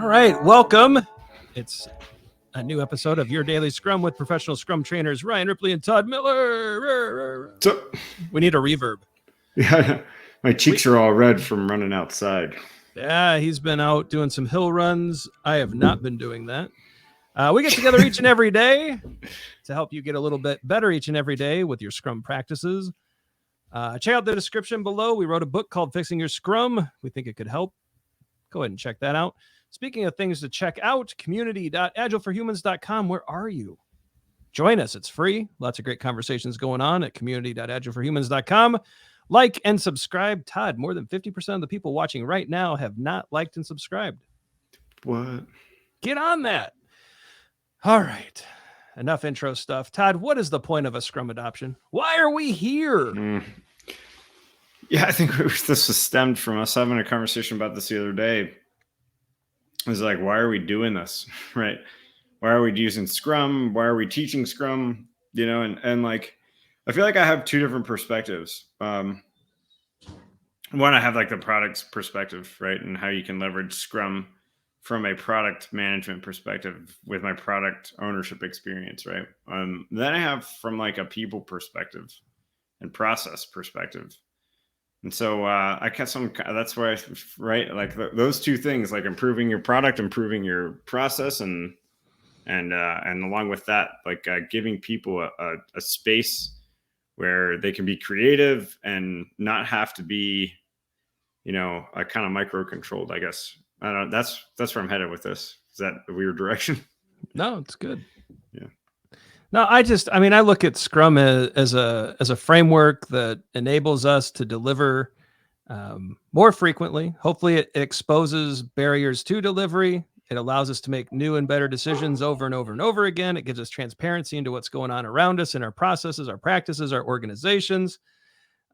All right, welcome. It's a new episode of Your Daily Scrum with professional Scrum trainers Ryan Ripley and Todd Miller. So, We need a reverb. Yeah, my cheeks are all red from running outside. Yeah, he's been out doing some hill runs. I have not been doing that. We get together each and every day to help you get a little bit better each and every day with your Scrum practices. Check out the description below. We wrote a book called Fixing Your Scrum. We think it could help. Go ahead and check that out. Speaking of things to check out, community.agileforhumans.com. Where are you? Join us. It's free. Lots of great conversations going on at community.agileforhumans.com. Like and subscribe. Todd, more than 50% of the people watching right now have not liked and subscribed. What? Get on that. All right. Enough intro stuff. Todd, what is the point of a Scrum adoption? Why are we here? Yeah, I think this was stemmed from us having a conversation about this the other day. It was like, why are we doing this, right? Why are we using Scrum? Why are we teaching Scrum? You know, and like, I feel like I have two different perspectives. One, I have like the product's perspective, right? And how you can leverage Scrum from a product management perspective with my product ownership experience, right? Then I have from like a people perspective and process perspective. And so I got some, that's why, right? Like those two things, like improving your product, improving your process, and along with that, like giving people a space where they can be creative and not have to be, you know, kind of micro controlled, I guess. I don't know. That's where I'm headed with this. Is that a weird direction? No, it's good. Yeah. No, I look at Scrum as a framework that enables us to deliver more frequently. Hopefully it exposes barriers to delivery. It allows us to make new and better decisions over and over and over again. It gives us transparency into what's going on around us in our processes, our practices, our organizations.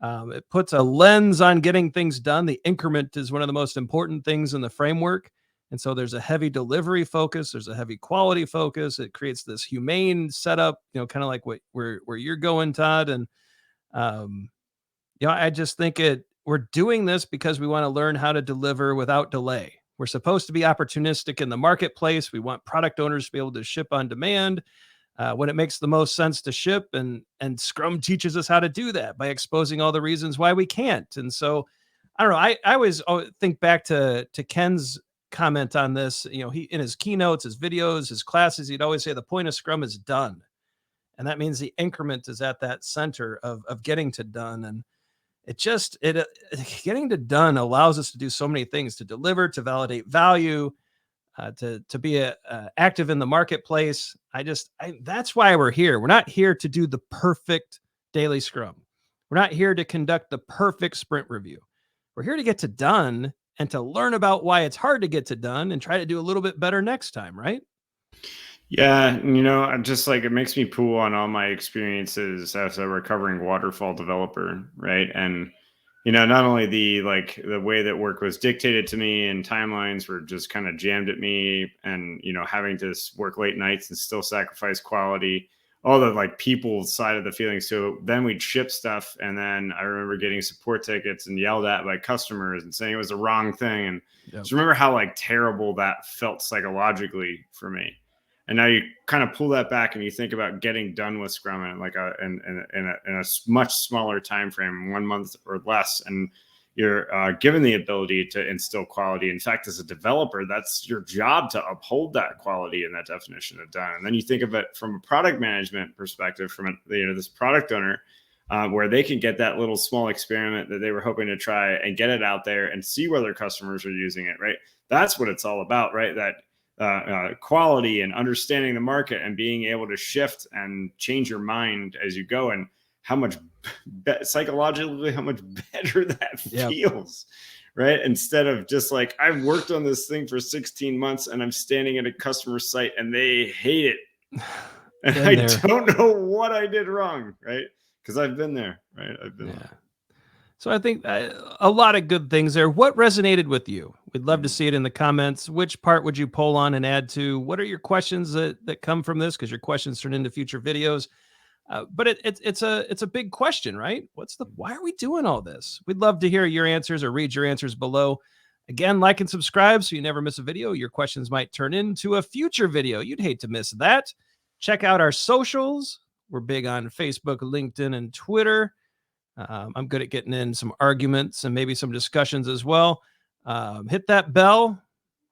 It puts a lens on getting things done. The increment is one of the most important things in the framework. And so there's a heavy delivery focus. There's a heavy quality focus. It creates this humane setup, you know, kind of like where you're going, Todd. And, I just think we're doing this because we want to learn how to deliver without delay. We're supposed to be opportunistic in the marketplace. We want product owners to be able to ship on demand when it makes the most sense to ship. And Scrum teaches us how to do that by exposing all the reasons why we can't. And so, I don't know. I always think back to Ken's comment on this. You know, he in his keynotes, his videos, his classes, he'd always say the point of Scrum is done. And that means the increment is at that center of getting to done. And getting to done allows us to do so many things, to deliver, to validate value, to be active in the marketplace. That's why we're here. We're not here to do the perfect daily Scrum. We're not here to conduct the perfect sprint review. We're here to get to done and to learn about why it's hard to get to done and try to do a little bit better next time, right? Yeah, you know, I'm just like, it makes me pull on all my experiences as a recovering waterfall developer, right? And, you know, not only the way that work was dictated to me and timelines were just kind of jammed at me, and, you know, having to work late nights and still sacrifice quality, all the like people side of the feeling. So then we'd ship stuff, and then I remember getting support tickets and yelled at by customers and saying it was the wrong thing. And just remember how like terrible that felt psychologically for me. And now you kind of pull that back and you think about getting done with Scrum in like in a much smaller time frame, 1 month or less, and you're given the ability to instill quality. In fact, as a developer, that's your job, to uphold that quality and that definition of done. And then you think of it from a product management perspective, from this product owner, where they can get that little small experiment that they were hoping to try and get it out there and see whether customers are using it, right? That's what it's all about, right? That quality and understanding the market and being able to shift and change your mind as you go, and how much psychologically, how much better that feels, right? Instead of just like, I've worked on this thing for 16 months and I'm standing at a customer site and they hate it. And I don't know what I did wrong, right? Because I've been there, right? I've been there. So I think a lot of good things there. What resonated with you? We'd love to see it in the comments. Which part would you poll on and add to? What are your questions that come from this? Because your questions turn into future videos. But it's a big question, right? Why are we doing all this? We'd love to hear your answers or read your answers below. Again, like and subscribe so you never miss a video. Your questions might turn into a future video. You'd hate to miss that. Check out our socials. We're big on Facebook, LinkedIn, and Twitter. I'm good at getting in some arguments and maybe some discussions as well. Hit that bell.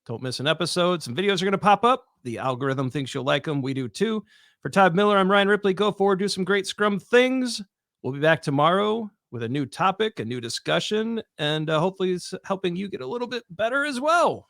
Don't miss an episode. Some videos are going to pop up. The algorithm thinks you'll like them. We do too. For Todd Miller, I'm Ryan Ripley. Go forward, do some great Scrum things. We'll be back tomorrow with a new topic, a new discussion, and hopefully it's helping you get a little bit better as well.